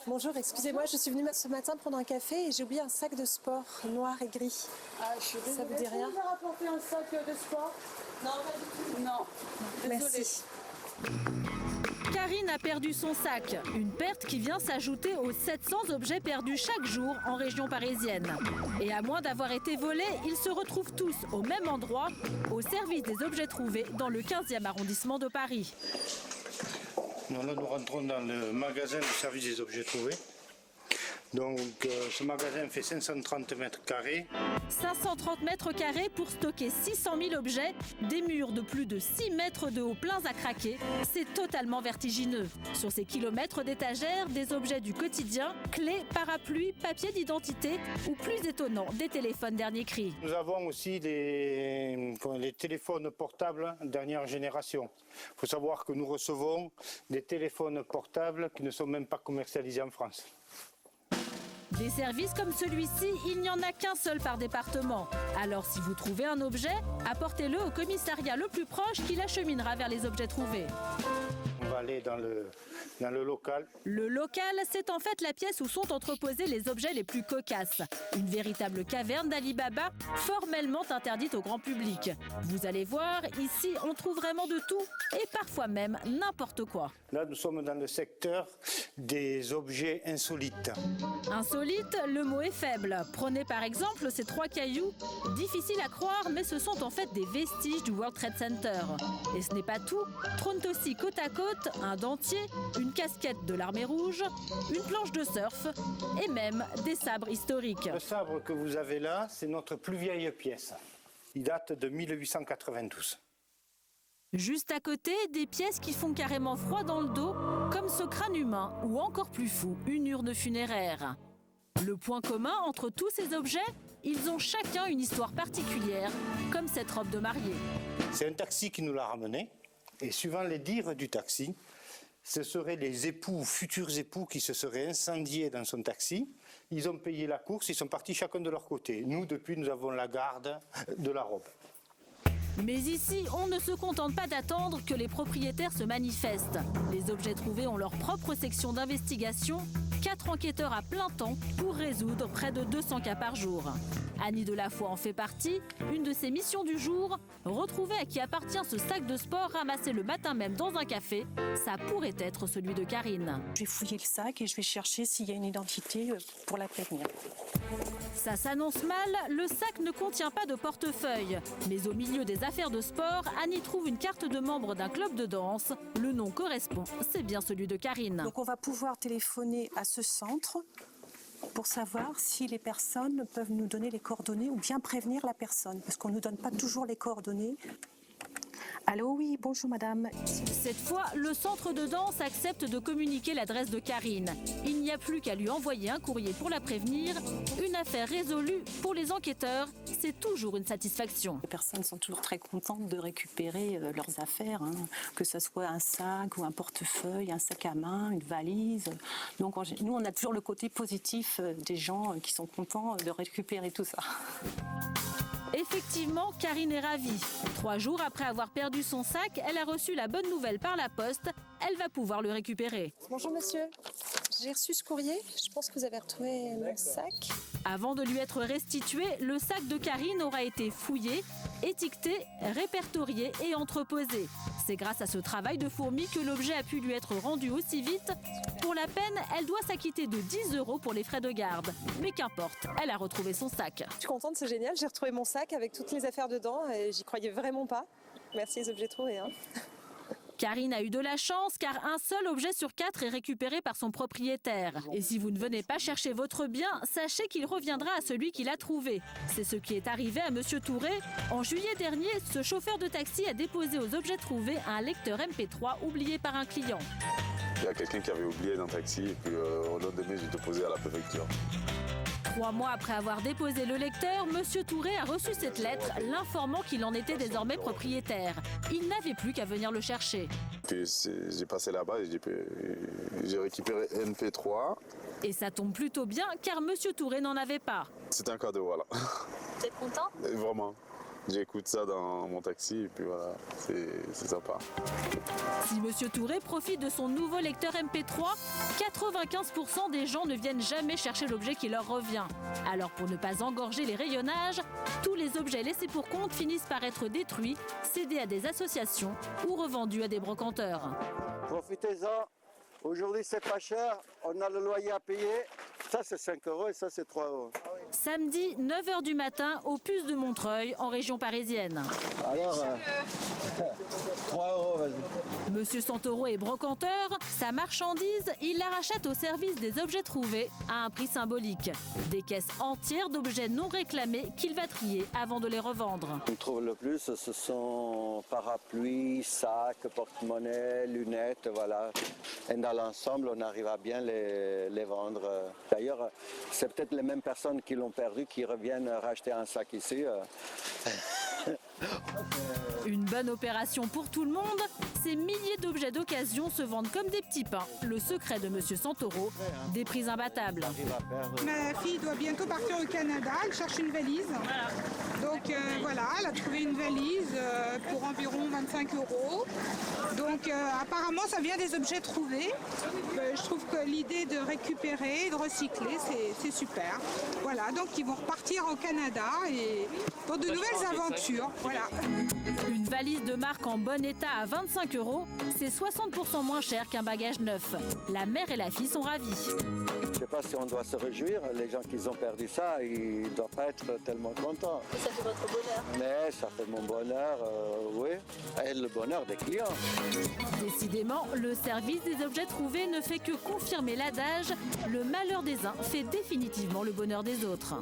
Bonjour, excusez-moi, je suis venue ce matin prendre un café et j'ai oublié un sac de sport noir et gris. Ah, je suis désolée. Ça vous dit rien? Vous avez rapporté un sac de sport? Non, pas du tout. Non. Merci. Karine a perdu son sac, une perte qui vient s'ajouter aux 700 objets perdus chaque jour en région parisienne. Et à moins d'avoir été volés, ils se retrouvent tous au même endroit, au service des objets trouvés dans le 15e arrondissement de Paris. Donc là, nous rentrons dans le magasin du service des objets trouvés. Donc ce magasin fait 530 mètres carrés. 530 mètres carrés pour stocker 600 000 objets, des murs de plus de 6 mètres de haut pleins à craquer. C'est totalement vertigineux. Sur ces kilomètres d'étagères, des objets du quotidien, clés, parapluies, papiers d'identité ou plus étonnant, des téléphones dernier cri. Nous avons aussi les téléphones portables dernière génération. Il faut savoir que nous recevons des téléphones portables qui ne sont même pas commercialisés en France. Des services comme celui-ci, il n'y en a qu'un seul par département. Alors si vous trouvez un objet, apportez-le au commissariat le plus proche qui l'acheminera vers les objets trouvés. On va aller dans le local. Le local, c'est en fait la pièce où sont entreposés les objets les plus cocasses. Une véritable caverne d'Ali Baba, formellement interdite au grand public. Vous allez voir, ici, on trouve vraiment de tout et parfois même n'importe quoi. Là, nous sommes dans le secteur des objets insolites. Insolite, le mot est faible. Prenez par exemple ces 3 cailloux. Difficile à croire, mais ce sont en fait des vestiges du World Trade Center. Et ce n'est pas tout. Trônent aussi côte à côte un dentier, une casquette de l'armée rouge, une planche de surf et même des sabres historiques. Le sabre que vous avez là, c'est notre plus vieille pièce. Il date de 1892. Juste à côté, des pièces qui font carrément froid dans le dos, comme ce crâne humain ou encore plus fou, une urne funéraire. Le point commun entre tous ces objets, ils ont chacun une histoire particulière, comme cette robe de mariée. C'est un taxi qui nous l'a ramené et suivant les dires du taxi, ce seraient les époux, futurs époux qui se seraient incendiés dans son taxi. Ils ont payé la course, ils sont partis chacun de leur côté. Nous, depuis, nous avons la garde de la robe. Mais ici, on ne se contente pas d'attendre que les propriétaires se manifestent. Les objets trouvés ont leur propre section d'investigation, 4 enquêteurs à plein temps pour résoudre près de 200 cas par jour. Annie Delafoy en fait partie. Une de ses missions du jour, retrouver à qui appartient ce sac de sport ramassé le matin même dans un café. Ça pourrait être celui de Karine. Je vais fouiller le sac et je vais chercher s'il y a une identité pour la prévenir. Ça s'annonce mal, le sac ne contient pas de portefeuille. Mais au milieu des affaires de sport, Annie trouve une carte de membre d'un club de danse. Le nom correspond, c'est bien celui de Karine. Donc on va pouvoir téléphoner à ce centre pour savoir si les personnes peuvent nous donner les coordonnées ou bien prévenir la personne, parce qu'on ne nous donne pas toujours les coordonnées. Allô, oui, bonjour madame. Cette fois, le centre de danse accepte de communiquer l'adresse de Karine. Il n'y a plus qu'à lui envoyer un courrier pour la prévenir. Une affaire résolue pour les enquêteurs, c'est toujours une satisfaction. Les personnes sont toujours très contentes de récupérer leurs affaires, que ce soit un sac ou un portefeuille, un sac à main, une valise. Donc nous, on a toujours le côté positif des gens qui sont contents de récupérer tout ça. Effectivement, Karine est ravie. 3 jours après avoir perdu son sac, elle a reçu la bonne nouvelle par la poste. Elle va pouvoir le récupérer. Bonjour monsieur, j'ai reçu ce courrier. Je pense que vous avez retrouvé mon sac. Avant de lui être restitué, le sac de Karine aura été fouillé, étiqueté, répertorié et entreposé. C'est grâce à ce travail de fourmi que l'objet a pu lui être rendu aussi vite. Pour la peine, elle doit s'acquitter de 10 € pour les frais de garde. Mais qu'importe, elle a retrouvé son sac. Je suis contente, c'est génial. J'ai retrouvé mon sac avec toutes les affaires dedans et j'y croyais vraiment pas. Merci les objets trouvés. Karine a eu de la chance car un seul objet sur 4 est récupéré par son propriétaire. Et si vous ne venez pas chercher votre bien, sachez qu'il reviendra à celui qui l'a trouvé. C'est ce qui est arrivé à Monsieur Touré. En juillet dernier, ce chauffeur de taxi a déposé aux objets trouvés un lecteur MP3 oublié par un client. Il y a quelqu'un qui avait oublié dans le taxi et puis au lendemain, j'ai déposé à la préfecture. 3 mois après avoir déposé le lecteur, Monsieur Touré a reçu cette lettre, l'informant qu'il en était désormais propriétaire. Il n'avait plus qu'à venir le chercher. Puis j'ai passé là-bas et j'ai récupéré MP3. Et ça tombe plutôt bien car Monsieur Touré n'en avait pas. C'est un cadeau, voilà. Vous êtes content ? Vraiment. j'écoute ça dans mon taxi et puis voilà, c'est sympa. Si Monsieur Touré profite de son nouveau lecteur MP3, 95% des gens ne viennent jamais chercher l'objet qui leur revient. Alors pour ne pas engorger les rayonnages, tous les objets laissés pour compte finissent par être détruits, cédés à des associations ou revendus à des brocanteurs. Profitez-en. Aujourd'hui, c'est pas cher. On a le loyer à payer. Ça, c'est 5 € et ça, c'est 3 €. Samedi, 9h du matin, au Puce de Montreuil, en région parisienne. Alors, 3 €, vas-y. Monsieur Santoro est brocanteur. Sa marchandise, il la rachète au service des objets trouvés à un prix symbolique. Des caisses entières d'objets non réclamés qu'il va trier avant de les revendre. On trouve le plus, ce sont parapluies, sacs, porte-monnaie, lunettes, voilà. Et dans l'ensemble, on arrive à bien les vendre. D'ailleurs, c'est peut-être les mêmes personnes qui l'ont perdu qui reviennent racheter un sac ici. Une bonne opération pour tout le monde. Ces milliers d'objets d'occasion se vendent comme des petits pains. Le secret de Monsieur Santoro, des prix imbattables. Ma fille doit bientôt partir au Canada, elle cherche une valise. Donc voilà, elle a trouvé une valise pour environ 25 €. Donc apparemment ça vient des objets trouvés. Je trouve que l'idée de récupérer, de recycler, c'est super. Voilà, donc ils vont repartir au Canada et pour de nouvelles aventures. Voilà. Une valise de marque en bon état à 25 €, c'est 60% moins cher qu'un bagage neuf. La mère et la fille sont ravies. Je ne sais pas si on doit se réjouir. Les gens qui ont perdu ça, ils ne doivent pas être tellement contents. Ça fait votre bonheur. Mais ça fait mon bonheur, oui, et le bonheur des clients. Décidément, le service des objets trouvés ne fait que confirmer l'adage « Le malheur des uns fait définitivement le bonheur des autres ».